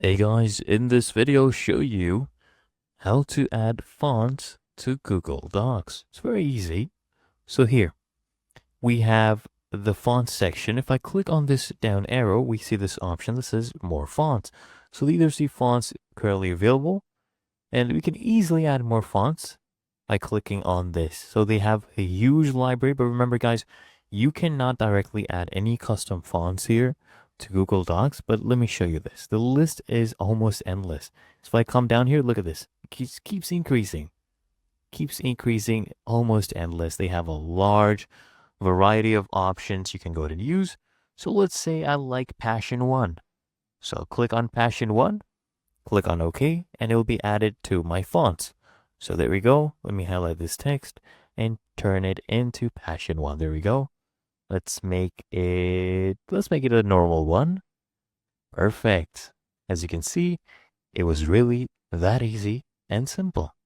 Hey guys, in this video show you how to add fonts to Google Docs. It's very easy. So here we have the font section. If I click on this down arrow, we see this option that says more fonts. So these are the fonts currently available, and we can easily add more fonts by clicking on this. So they have a huge library, but remember guys, you cannot directly add any custom fonts here to Google Docs, but let me show you this. The list is almost endless. So if I come down here, look at this. It keeps increasing, almost endless. They have a large variety of options you can go ahead and use. So let's say I like Passion 1. So click on Passion 1, click on OK, and it will be added to my fonts. So there we go. Let me highlight this text and turn it into Passion 1. There we go. Let's make it a normal one. Perfect. As you can see, it was really that easy and simple.